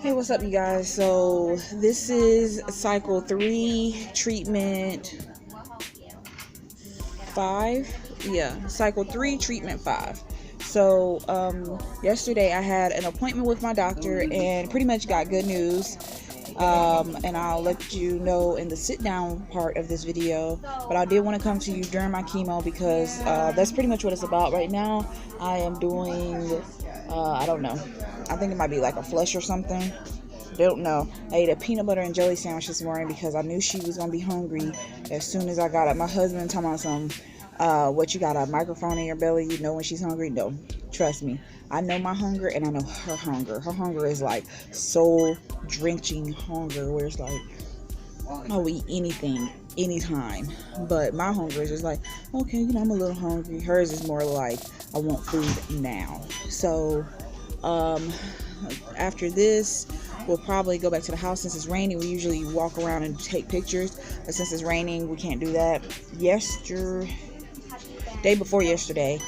Hey, what's up, you guys? So this is cycle 3, treatment 5. Yeah, cycle 3, treatment 5. So yesterday I had an appointment with my doctor and pretty much got good news. And I'll let you know in the sit down part of this video, but I did want to come to you during my chemo because that's pretty much what it's about right now. I am doing I don't know, I think it might be like a flush or something. Don't know. I ate a peanut butter and jelly sandwich this morning because I knew she was gonna be hungry as soon as I got up. My husband talking about some what, you got a microphone in your belly, you know when she's hungry? No, trust me, I know my hunger and I know her hunger is like soul drenching hunger where it's like I'll eat anything anytime, but my hunger is just like, okay, you know, I'm a little hungry. Hers is more like I want food now. So after this we'll probably go back to the house. Since it's raining, we usually walk around and take pictures, but since it's raining we can't do that. Day before yesterday,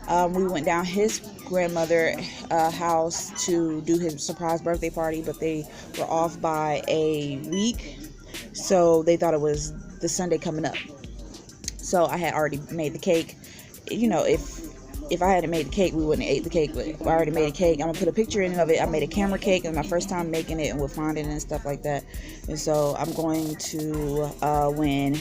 we went down his grandmother house to do his surprise birthday party, but they were off by a week, so they thought it was the Sunday coming up. So I had already made the cake. You know, if I hadn't made the cake, we wouldn't have ate the cake, but I already made a cake. I'm gonna put a picture in of it. I made a camera cake. It was my first time making it, and with fondant and stuff like that. And so I'm going to when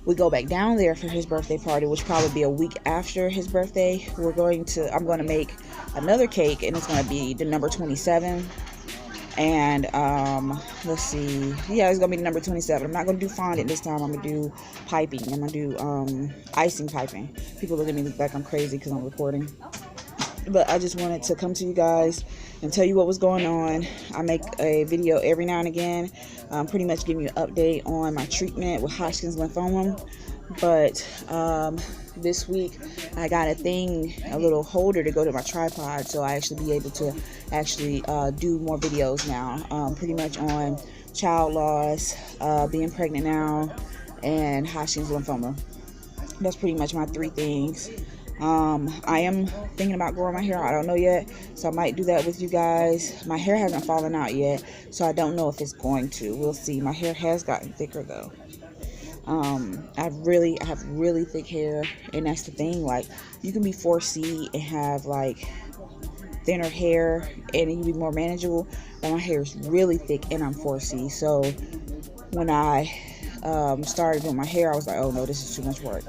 we go back down there for his birthday party, which probably be a week after his birthday, I'm going to make another cake, and it's going to be the number 27. And let's see, yeah, it's going to be the number 27. I'm not going to do fondant this time. I'm going to do piping. I'm going to do icing piping. People look at me like I'm crazy because I'm recording. But I just wanted to come to you guys and tell you what was going on. I make a video every now and again, pretty much giving you an update on my treatment with Hodgkin's lymphoma. But this week I got a little holder to go to my tripod, so I actually be able to actually do more videos now, pretty much on child loss, being pregnant now, and Hodgkin's lymphoma. That's pretty much my 3 things. I am thinking about growing my hair. I don't know yet, so I might do that with you guys. My hair hasn't fallen out yet, so I don't know if it's going to. We'll see. My hair has gotten thicker though. I have really thick hair, and that's the thing. Like, you can be 4C and have like thinner hair, and it can be more manageable. But my hair is really thick, and I'm 4C. So when I started doing my hair, I was like, oh no, this is too much work.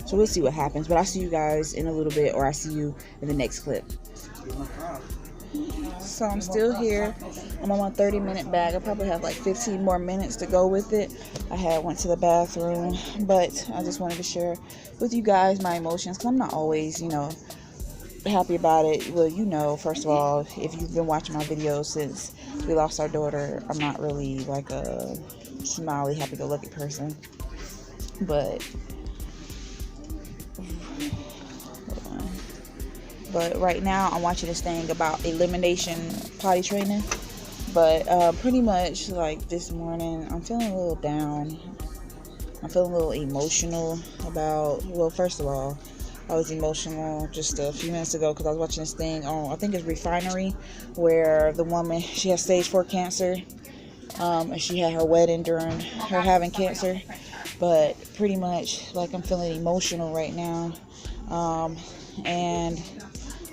So we'll see what happens, but I'll see you guys in a little bit, or I see you in the next clip. So I'm still here. I'm on my 30-minute bag. I probably have like 15 more minutes to go with it. I went to the bathroom, but I just wanted to share with you guys my emotions, because I'm not always, happy about it. Well, first of all, if you've been watching my videos since we lost our daughter, I'm not really like a smiley, happy-go-lucky person. But right now I'm watching this thing about elimination potty training. But pretty much like this morning, I'm feeling a little down. I'm feeling a little emotional about, well, first of all, I was emotional just a few minutes ago because I was watching this thing on, I think it's Refinery, where the woman, she has stage 4 cancer. And she had her wedding during her having cancer. But pretty much like I'm feeling emotional right now. And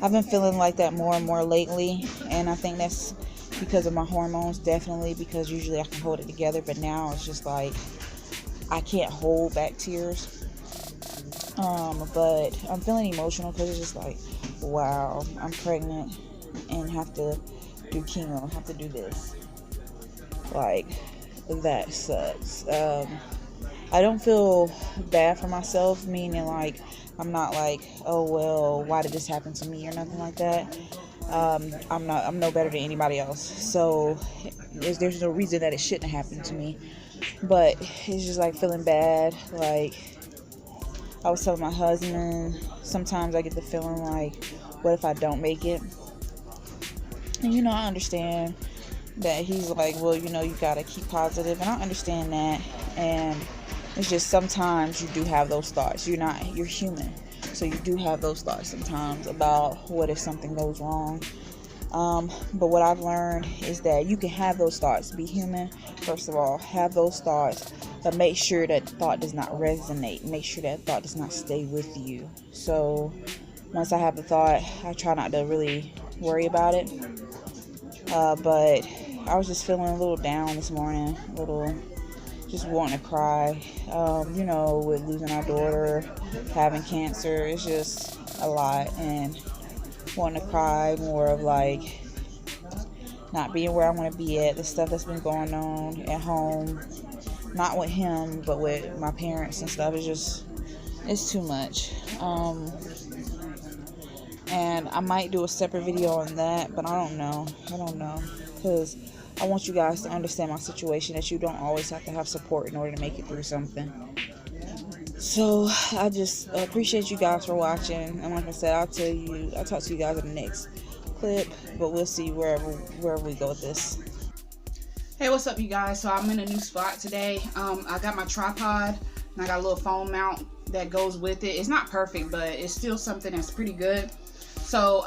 I've been feeling like that more and more lately, and I think that's because of my hormones, definitely, because usually I can hold it together, but now it's just like I can't hold back tears. But I'm feeling emotional because it's just like, wow, I'm pregnant and have to do chemo, have to do this. Like, that sucks. I don't feel bad for myself, meaning like I'm not like, oh well, why did this happen to me or nothing like that. I'm no better than anybody else, so there's no reason that it shouldn't have happened to me. But it's just like feeling bad. Like, I was telling my husband, sometimes I get the feeling like, what if I don't make it? And I understand that he's like, well, you gotta keep positive, and I understand that. And it's just sometimes you do have those thoughts. You're human, so you do have those thoughts sometimes about what if something goes wrong. But what I've learned is that you can have those thoughts. Be human, first of all. Have those thoughts, but make sure that thought does not resonate. Make sure that thought does not stay with you. So once I have the thought, I try not to really worry about it. But I was just feeling a little down this morning, a little just wanting to cry. With losing our daughter, having cancer, it's just a lot, and wanting to cry, more of like not being where I want to be at, the stuff that's been going on at home, not with him, but with my parents and stuff. It's too much. And I might do a separate video on that, but I don't know, because I want you guys to understand my situation, that you don't always have to have support in order to make it through something. So I just appreciate you guys for watching, and like I said, I'll talk to you guys in the next clip, but we'll see wherever we go with this. Hey, what's up, you guys? So I'm in a new spot today. I got my tripod, and I got a little phone mount that goes with it. It's not perfect, but it's still something that's pretty good. So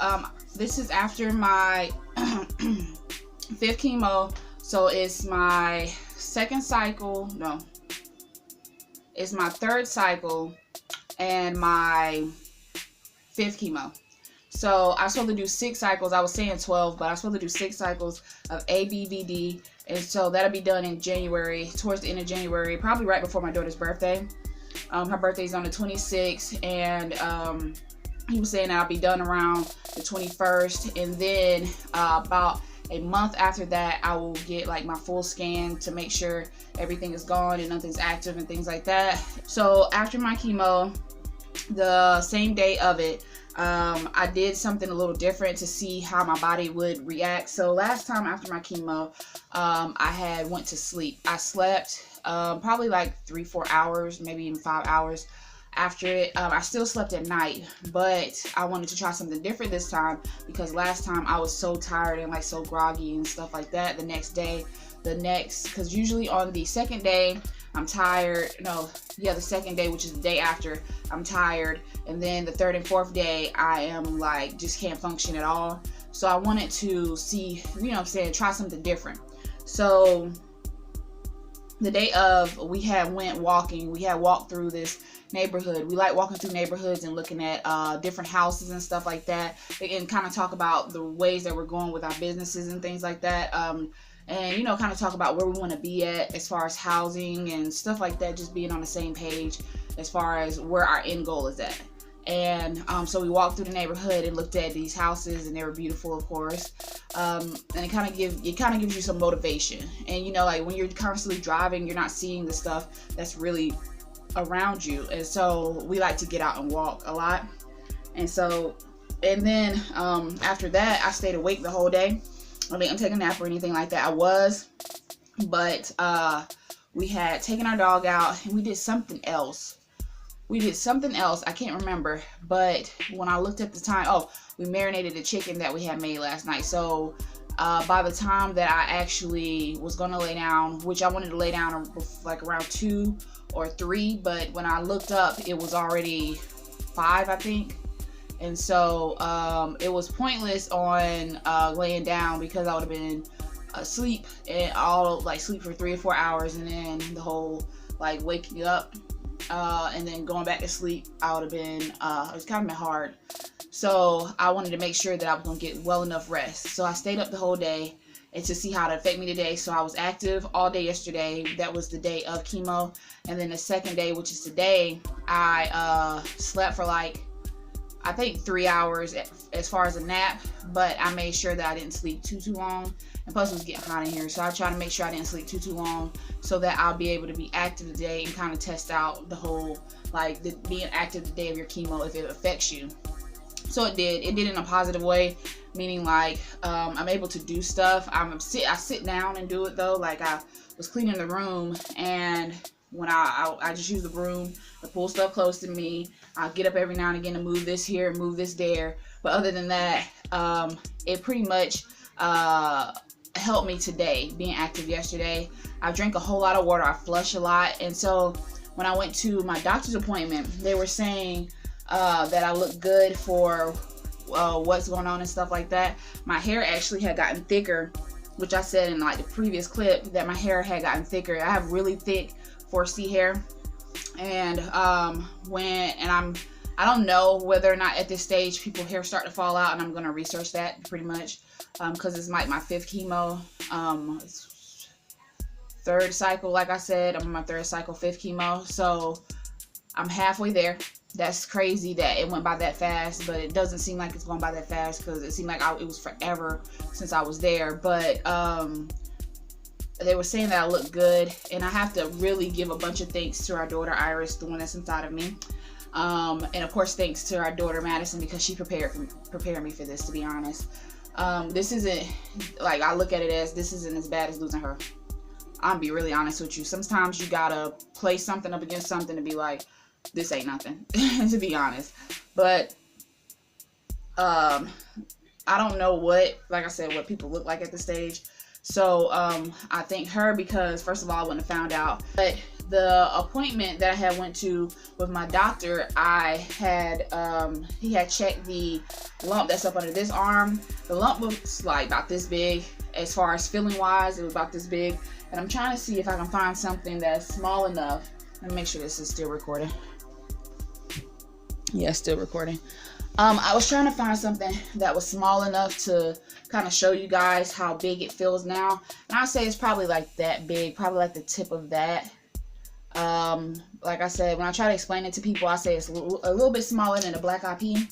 this is after my 5th chemo. So it's my second cycle. No, it's my 3rd cycle and my 5th chemo. So I was supposed to do 6 cycles. I was saying 12, but I was supposed to do 6 cycles of ABVD. And so that'll be done in January, towards the end of January, probably right before my daughter's birthday. Her birthday's on the 26th, and he was saying I'll be done around the 21st, and then about a month after that, I will get like my full scan to make sure everything is gone and nothing's active and things like that. So after my chemo, the same day of it, I did something a little different to see how my body would react. So last time after my chemo, I went to sleep. I slept probably like 3-4 hours, maybe even 5 hours after it. I still slept at night, but I wanted to try something different this time, because last time I was so tired and like so groggy and stuff like that. Because usually on the second day I'm tired. The second day, which is the day after, I'm tired, and then the 3rd and 4th day I am like just can't function at all. So I wanted to see, try something different. So the day of, we had walked through this neighborhood. We like walking through neighborhoods and looking at different houses and stuff like that, and kind of talk about the ways that we're going with our businesses and things like that, and kind of talk about where we want to be at as far as housing and stuff like that, just being on the same page as far as where our end goal is at. And so we walked through the neighborhood and looked at these houses, and they were beautiful, of course. And it kind of gives you some motivation. And like when you're constantly driving, you're not seeing the stuff that's really around you. And so we like to get out and walk a lot. And then after that, I stayed awake the whole day. I didn't take a nap or anything like that. I was, but we had taken our dog out, and we did something else. I can't remember, but when I looked at the time, we marinated the chicken that we had made last night. So by the time that I actually was going to lay down, which I wanted to lay down like around 2 or 3, but when I looked up, it was already 5, I think. And so it was pointless on laying down, because I would have been asleep, and sleep for 3 or 4 hours, and then the whole waking up and then going back to sleep, I would have been it was kind of hard. So I wanted to make sure that I was going to get well enough rest. So I stayed up the whole day, and to see how it affected me today. So I was active all day yesterday. That was the day of chemo. And then the second day, which is today, I slept for I think 3 hours as far as a nap, but I made sure that I didn't sleep too long. And plus it was getting hot in here, so I try to make sure I didn't sleep too long, so that I'll be able to be active today and kind of test out the whole being active the day of your chemo, if it affects you. So it did in a positive way, meaning I'm able to do stuff. I sit down and do it though. I was cleaning the room, and when I just use the broom to pull stuff close to me. I'll get up every now and again to move this here, move this there. But other than that, it pretty much helped me today, being active yesterday. I drank a whole lot of water. I flush a lot. And so when I went to my doctor's appointment, they were saying that I look good for what's going on and stuff like that. My hair actually had gotten thicker, which I said in like the previous clip that my hair had gotten thicker. I have really thick 4C hair, and I don't know whether or not at this stage people hair start to fall out, and I'm gonna research that pretty much, because it's like my 5th chemo, 3rd cycle. Like I said, I'm on my 3rd cycle, 5th chemo, so I'm halfway there. That's crazy that it went by that fast, but it doesn't seem like it's going by that fast, because it seemed like it was forever since I was there. But they were saying that I look good, and I have to really give a bunch of thanks to our daughter Iris, the one that's inside of me, and of course thanks to our daughter Madison, because she prepared me for this, to be honest. This isn't, like, I look at it as, this isn't as bad as losing her. I'm be really honest with you. Sometimes you gotta play something up against something to be like, this ain't nothing, to be honest. But I don't know what people look like at this stage. So I thank her, because first of all, I wouldn't have found out. But the appointment that I had went to with my doctor, I had he had checked the lump that's up under this arm. The lump was like about this big. As far as feeling wise, it was about this big. And I'm trying to see if I can find something that's small enough. Let me make sure this is still recording. Yeah, still recording. I was trying to find something that was small enough to kind of show you guys how big it feels now. And I'd say it's probably like that big, probably like the tip of that. Like I said, when I try to explain it to people, I say it's a little bit smaller than a black eye pea.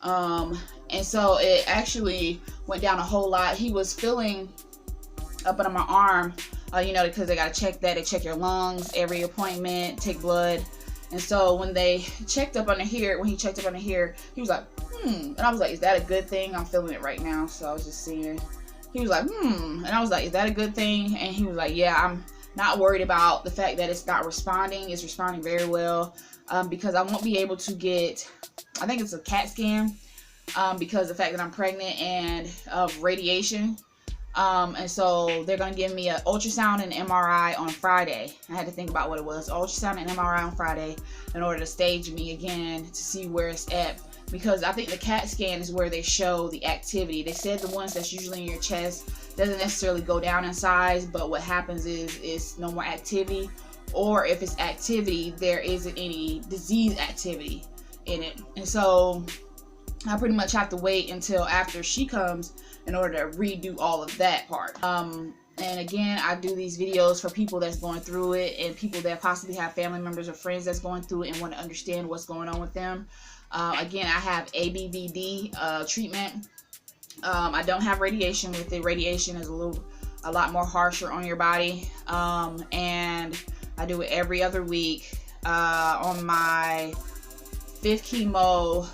And so it actually went down a whole lot. He was feeling up under my arm, because they got to check that. They check your lungs every appointment, take blood. And so when they checked up under here, he was like, and I was like, is that a good thing? I'm feeling it right now. So I was just seeing. He was like, and I was like, is that a good thing? And he was like, yeah, I'm not worried about the fact that it's not responding. It's responding very well, because I won't be able to get, I think it's a CAT scan, because of the fact that I'm pregnant and of radiation. And so they're going to give me an ultrasound and MRI on Friday. I had to think about what it was. Ultrasound and MRI on Friday in order to stage me again to see where it's at. Because I think the CAT scan is where they show the activity. They said the ones that's usually in your chest doesn't necessarily go down in size, but what happens is it's no more activity. Or if it's activity, there isn't any disease activity in it. And so I pretty much have to wait until after she comes in order to redo all of that part. And again, I do these videos for people that's going through it, and people that possibly have family members or friends that's going through it and want to understand what's going on with them. Again, I have ABVD treatment. I don't have radiation with it. Radiation is a lot more harsher on your body. And I do it every other week. On my 5th chemo,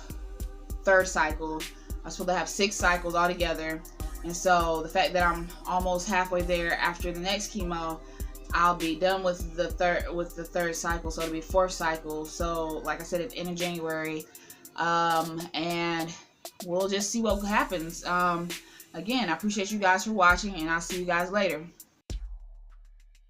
3rd cycle, I'm supposed to have 6 cycles altogether. And so the fact that I'm almost halfway there after the next chemo, I'll be done with the third cycle, so it'll be 4th cycle. So like I said, at the end of January, and we'll just see what happens. Again, I appreciate you guys for watching, and I'll see you guys later.